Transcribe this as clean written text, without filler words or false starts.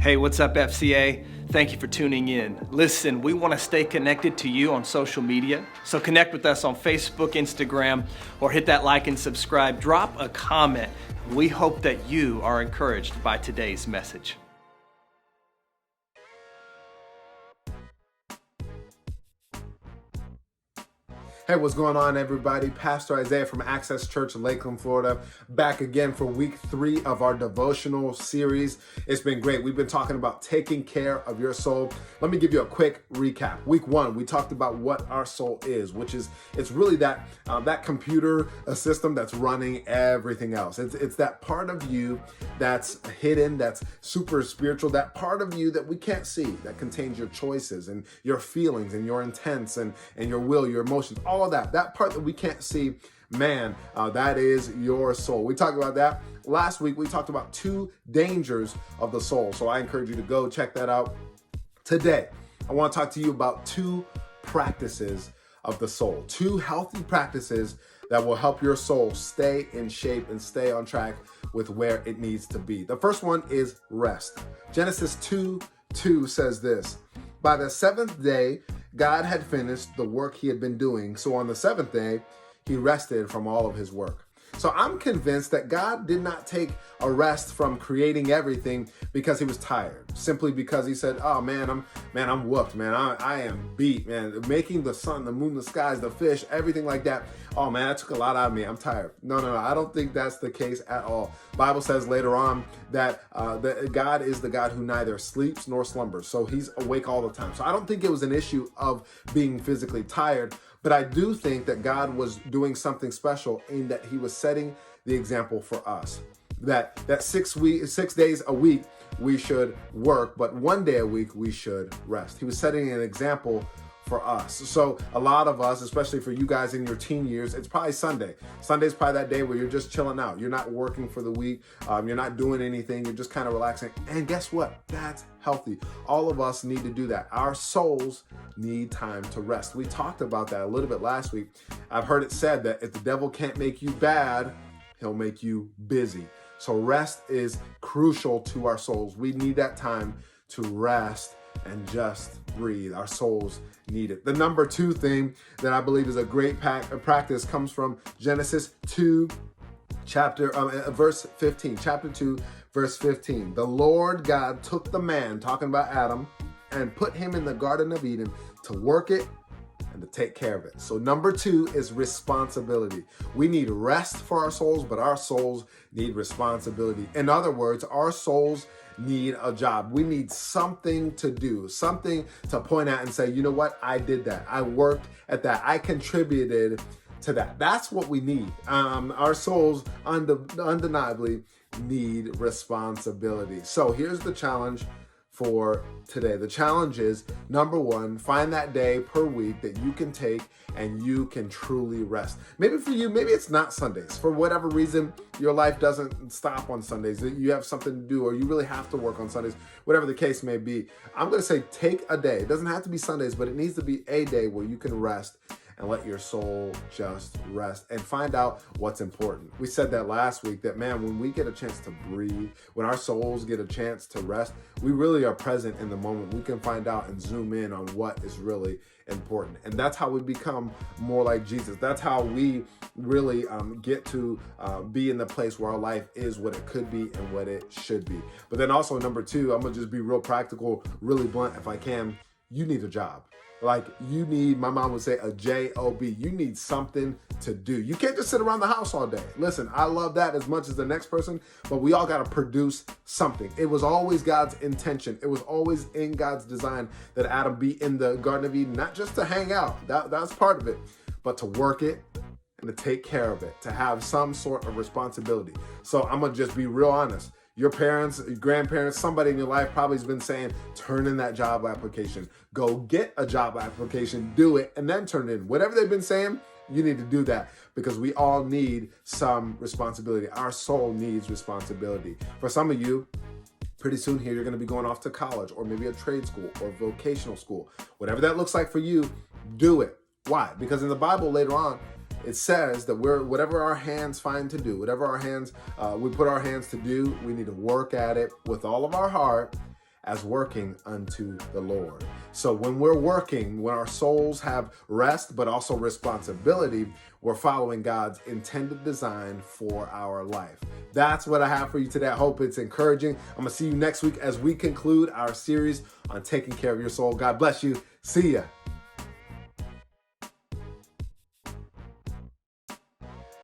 Hey, what's up, FCA? Thank you for tuning in. Listen, we want to stay connected to you on social media, so connect with us on Facebook, Instagram, or hit that like and subscribe. Drop a comment. We hope that you are encouraged by today's message. Hey, what's going on, everybody? Pastor Isaiah from Access Church in Lakeland, Florida, back again for week 3 of our devotional series. It's been great. We've been talking about taking care of your soul. Let me give you a quick recap. Week 1, we talked about what our soul is, which is it's really that computer system that's running everything else. It's that part of you that's hidden, that's super spiritual, that part of you that we can't see, that contains your choices and your feelings and your intents and your will, your emotions, all of that part that we can't see, man, that is your soul. We talked about that. Last week, we talked about 2 dangers of the soul. So I encourage you to go check that out. Today, I want to talk to you about 2 practices of the soul, 2 healthy practices that will help your soul stay in shape and stay on track with where it needs to be. The first one is rest. Genesis 2:2 says this: by the 7th day, God had finished the work he had been doing. So on the 7th day, he rested from all of his work. So I'm convinced that God did not take a rest from creating everything because he was tired, simply because he said, oh man, I'm whooped, man. I am beat, man. Making the sun, the moon, the skies, the fish, everything like that. Oh man, that took a lot out of me. I'm tired. No. I don't think that's the case at all. Bible says later on that God is the God who neither sleeps nor slumbers. So he's awake all the time. So I don't think it was an issue of being physically tired. But I do think that God was doing something special in that he was setting the example for us. That 6 days a week we should work, but 1 day a week we should rest. He was setting an example for us. So a lot of us, especially for you guys in your teen years, it's probably Sunday. Sunday's probably that day where you're just chilling out. You're not working for the week. You're not doing anything. You're just kind of relaxing. And guess what? That's healthy. All of us need to do that. Our souls need time to rest. We talked about that a little bit last week. I've heard it said that if the devil can't make you bad, he'll make you busy. So rest is crucial to our souls. We need that time to rest and just breathe. Our souls need it. The number 2 thing that I believe is a great practice comes from Genesis 2, verse 15. Chapter 2, verse 15. The Lord God took the man, talking about Adam, and put him in the Garden of Eden to work it and to take care of it. So number 2 is responsibility. We need rest for our souls, but our souls need responsibility. In other words, our souls need a job. We need something to do, something to point out and say, you know what? I did that. I worked at that. I contributed to that. That's what we need. Our souls undeniably need responsibility. So here's the challenge for today. The challenge is, number 1, find that day per week that you can take and you can truly rest. Maybe for you, maybe it's not Sundays. For whatever reason, your life doesn't stop on Sundays. You have something to do, or you really have to work on Sundays, whatever the case may be. I'm going to say take a day. It doesn't have to be Sundays, but it needs to be a day where you can rest and let your soul just rest and find out what's important. We said that last week, that man, when we get a chance to breathe, when our souls get a chance to rest, we really are present in the moment. We can find out and zoom in on what is really important. And that's how we become more like Jesus. That's how we really get to be in the place where our life is what it could be and what it should be. But then also number 2, I'm gonna just be real practical, really blunt if I can. You need a job. Like you need, my mom would say, a job. You need something to do. You can't just sit around the house all day. Listen, I love that as much as the next person, but we all got to produce something. It was always God's intention. It was always in God's design that Adam be in the Garden of Eden, not just to hang out. That's part of it, but to work it and to take care of it, to have some sort of responsibility. So I'm going to just be real honest. Your parents, your grandparents, somebody in your life probably has been saying, turn in that job application. Go get a job application, do it, and then turn it in. Whatever they've been saying, you need to do that because we all need some responsibility. Our soul needs responsibility. For some of you, pretty soon here, you're going to be going off to college or maybe a trade school or vocational school. Whatever that looks like for you, do it. Why? Because in the Bible later on, it says that whatever our hands find to do, whatever our hands, we put our hands to do, we need to work at it with all of our heart as working unto the Lord. So when we're working, when our souls have rest, but also responsibility, we're following God's intended design for our life. That's what I have for you today. I hope it's encouraging. I'm going to see you next week as we conclude our series on taking care of your soul. God bless you. See ya.